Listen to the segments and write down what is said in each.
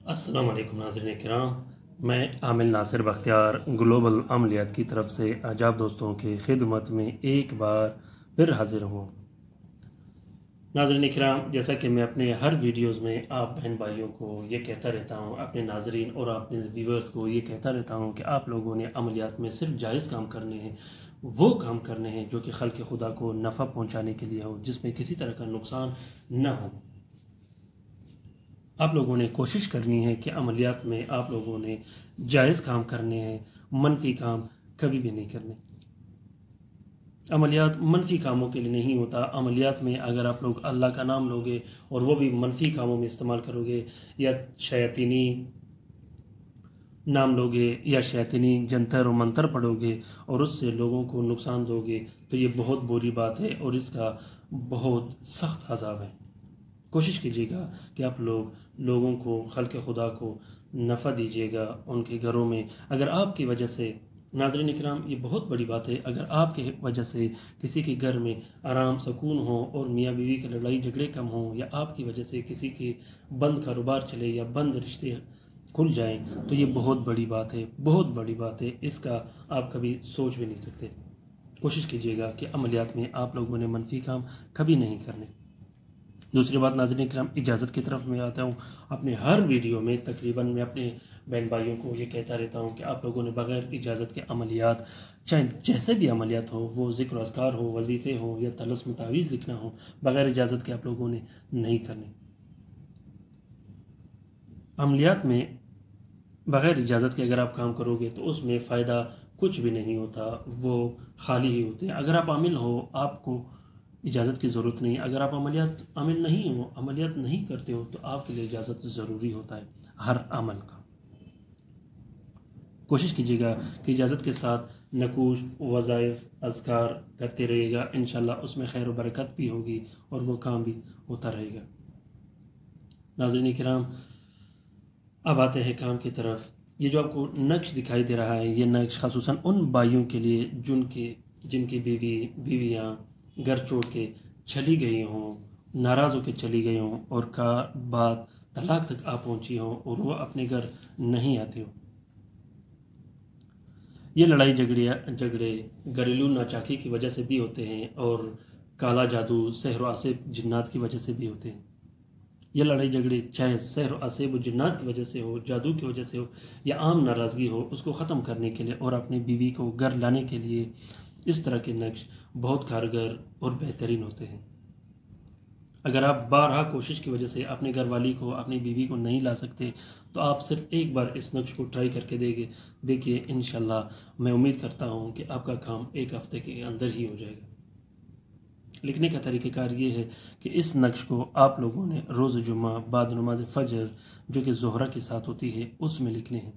السلام علیکم ناظرین کرام، میں عامل ناصر بختیار گلوبل عملیات کی طرف سے آج آپ دوستوں کی خدمت میں ایک بار پھر حاضر ہوں۔ ناظرین کرام، جیسا کہ میں اپنے ہر ویڈیوز میں آپ بہن بھائیوں کو یہ کہتا رہتا ہوں، اپنے ناظرین اور اپنے ویورز کو یہ کہتا رہتا ہوں کہ آپ لوگوں نے عملیات میں صرف جائز کام کرنے ہیں، وہ کام کرنے ہیں جو کہ خلق خدا کو نفع پہنچانے کے لیے ہو، جس میں کسی طرح کا نقصان نہ ہو۔ آپ لوگوں نے کوشش کرنی ہے کہ عملیات میں آپ لوگوں نے جائز کام کرنے ہیں، منفی کام کبھی بھی نہیں کرنے۔ عملیات منفی کاموں کے لیے نہیں ہوتا۔ عملیات میں اگر آپ لوگ اللہ کا نام لوگے اور وہ بھی منفی کاموں میں استعمال کرو گے، یا شیاطینی نام لوگے یا شیاطینی جنتر و منتر پڑھو گے اور اس سے لوگوں کو نقصان دو گے، تو یہ بہت بری بات ہے اور اس کا بہت سخت عذاب ہے۔ کوشش کیجیے گا کہ آپ لوگوں کو، خلق خدا کو نفع دیجیے گا ان کے گھروں میں۔ اگر آپ کی وجہ سے، ناظرین اکرام، یہ بہت بڑی بات ہے، اگر آپ کی وجہ سے کسی کے گھر میں آرام سکون ہو اور میاں بیوی کی لڑائی جھگڑے کم ہوں، یا آپ کی وجہ سے کسی کے بند کاروبار چلے یا بند رشتے کھل جائیں، تو یہ بہت بڑی بات ہے، بہت بڑی بات ہے۔ اس کا آپ کبھی سوچ بھی نہیں سکتے۔ کوشش کیجیے گا کہ عملیات میں آپ لوگوں نے منفی کام کبھی نہیں کرنے۔ دوسری بات ناظرین کرام، اجازت کی طرف میں آتا ہوں۔ اپنے ہر ویڈیو میں تقریباً میں اپنے بہن بھائیوں کو یہ کہتا رہتا ہوں کہ آپ لوگوں نے بغیر اجازت کے عملیات، چاہے جیسے بھی عملیات ہو، وہ ذکر و اذکار ہو، وظیفے ہوں یا طلسم تعویذ لکھنا ہو، بغیر اجازت کے آپ لوگوں نے نہیں کرنے۔ عملیات میں بغیر اجازت کے اگر آپ کام کرو گے تو اس میں فائدہ کچھ بھی نہیں ہوتا، وہ خالی ہی ہوتے ہیں۔ اگر آپ عامل ہو، آپ کو اجازت کی ضرورت نہیں۔ اگر آپ عامل نہیں ہو، عملیات نہیں کرتے ہو، تو آپ کے لیے اجازت ضروری ہوتا ہے ہر عمل کا۔ کوشش کیجیے گا کہ اجازت کے ساتھ نقوش، وظائف، اذکار کرتے رہیے گا، انشاءاللہ اس میں خیر و برکت بھی ہوگی اور وہ کام بھی ہوتا رہے گا۔ ناظرین کرام، اب آتے ہیں کام کی طرف۔ یہ جو آپ کو نقش دکھائی دے رہا ہے، یہ نقش خصوصاً ان بھائیوں کے لیے جن کی بیویاں گھر چھوڑ کے چلی گئی ہوں، ناراض ہو کے چلی گئی ہوں اور بات طلاق تک آ پہنچی ہوں اور وہ اپنے گھر نہیں آتے ہو۔ یہ لڑائی جھگڑے گھریلو ناچاکی کی وجہ سے بھی ہوتے ہیں اور کالا جادو، سحر و عصب، جنات کی وجہ سے بھی ہوتے ہیں۔ یہ لڑائی جھگڑے چاہے سحر و عصب و جنات کی وجہ سے ہو، جادو کی وجہ سے ہو یا عام ناراضگی ہو، اس کو ختم کرنے کے لیے اور اپنی بیوی کو گھر لانے کے لیے اس طرح کے نقش بہت کارگر اور بہترین ہوتے ہیں۔ اگر آپ بارہا کوشش کی وجہ سے اپنے گھر والی کو، اپنی بیوی کو نہیں لا سکتے، تو آپ صرف ایک بار اس نقش کو ٹرائی کر کے دیکھیے، انشاءاللہ میں امید کرتا ہوں کہ آپ کا کام ایک ہفتے کے اندر ہی ہو جائے گا۔ لکھنے کا طریقہ کار یہ ہے کہ اس نقش کو آپ لوگوں نے روز جمعہ بعد نماز فجر، جو کہ زہرہ کے ساتھ ہوتی ہے، اس میں لکھنے ہیں۔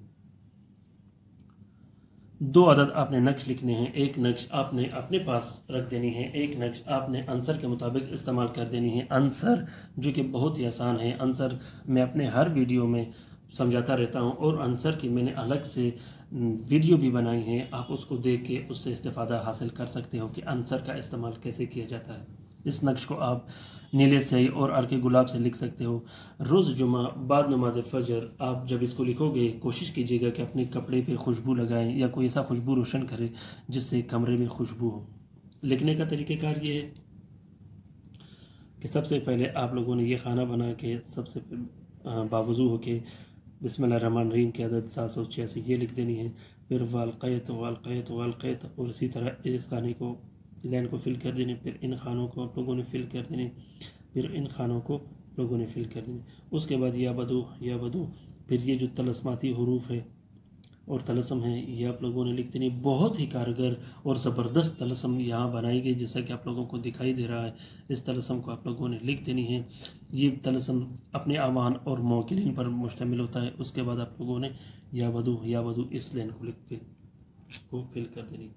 2 عدد آپ نے نقش لکھنے ہیں۔ ایک نقش آپ نے اپنے پاس رکھ دینی ہے، ایک نقش آپ نے عنصر کے مطابق استعمال کر دینی ہے۔ عنصر جو کہ بہت ہی آسان ہے، عنصر میں اپنے ہر ویڈیو میں سمجھاتا رہتا ہوں اور عنصر کی میں نے الگ سے ویڈیو بھی بنائی ہیں، آپ اس کو دیکھ کے اس سے استفادہ حاصل کر سکتے ہو کہ عنصر کا استعمال کیسے کیا جاتا ہے۔ اس نقش کو آپ نیلے سیاہی اور عرق گلاب سے لکھ سکتے ہو۔ روز جمعہ بعد نماز فجر آپ جب اس کو لکھو گے، کوشش کیجیے گا کہ اپنے کپڑے پہ خوشبو لگائیں یا کوئی ایسا خوشبو روشن کرے جس سے کمرے میں خوشبو ہو۔ لکھنے کا طریقہ کار یہ ہے کہ سب سے پہلے آپ لوگوں نے یہ خانہ بنا کے سب سے باوضو ہو کے بسم اللہ الرحمن الرحیم کی عدد 786 یہ لکھ دینی ہے، پھر والقیت والقیت والقیت، اور اسی طرح اس خانے کو، لین کو فل کر دینے، پھر ان خانوں کو آپ لوگوں نے فل کر دینے، پھر ان خانوں کو لوگوں نے فل کر دینے۔ اس کے بعد یا بدو یا بدو، پھر یہ جو طلسماتی حروف ہے اور طلسم ہے، یہ آپ لوگوں نے لکھ دینی۔ بہت ہی کارگر اور زبردست طلسم یہاں بنائی گئی، جیسا کہ آپ لوگوں کو دکھائی دے رہا ہے۔ اس طلسم کو آپ لوگوں نے لکھ دینی ہے۔ یہ طلسم اپنے اعوان اور موکلین پر مشتمل ہوتا ہے۔ اس کے بعد آپ لوگوں نے یا بدو اس لین کو فل کر دینی۔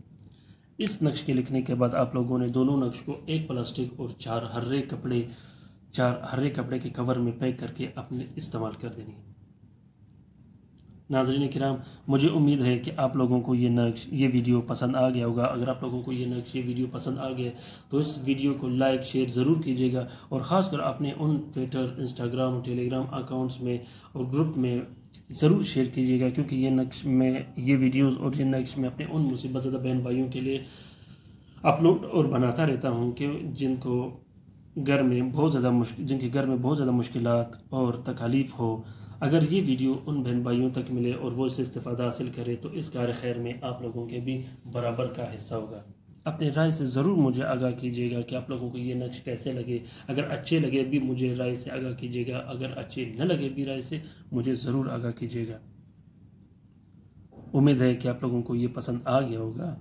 اس نقش کے لکھنے کے بعد آپ لوگوں نے دونوں نقش کو ایک پلاسٹک اور 4 ہرے کپڑے کے کور میں پیک کر کے اپنے استعمال کر دینی ہے۔ ناظرین کرام، مجھے امید ہے کہ آپ لوگوں کو یہ ویڈیو پسند آ گیا ہوگا۔ اگر آپ لوگوں کو یہ ویڈیو پسند آ گیا تو اس ویڈیو کو لائک شیئر ضرور کیجیے گا، اور خاص کر اپنے ان ٹویٹر، انسٹاگرام اور ٹیلی گرام اکاؤنٹس میں اور گروپ میں ضرور شیئر کیجیے گا، کیونکہ یہ ویڈیوز اور یہ نقش میں اپنے ان مصیبت زدہ بہن بھائیوں کے لیے اپلوڈ اور بناتا رہتا ہوں کہ جن کے گھر میں بہت زیادہ مشکلات اور تکالیف ہو۔ اگر یہ ویڈیو ان بہن بھائیوں تک ملے اور وہ اس سے استفادہ حاصل کرے تو اس کار خیر میں آپ لوگوں کے بھی برابر کا حصہ ہوگا۔ اپنے رائے سے ضرور مجھے آگاہ کیجیے گا کہ آپ لوگوں کو یہ نقش کیسے لگے۔ اگر اچھے لگے بھی مجھے رائے سے آگاہ کیجیے گا، اگر اچھے نہ لگے بھی رائے سے مجھے ضرور آگاہ کیجیے گا۔ امید ہے کہ آپ لوگوں کو یہ پسند آ گیا ہوگا۔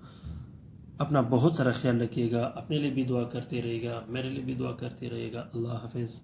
اپنا بہت سارا خیال رکھیے گا، اپنے لیے بھی دعا کرتے رہے گا، میرے لیے بھی دعا کرتے رہے گا۔ اللہ حافظ۔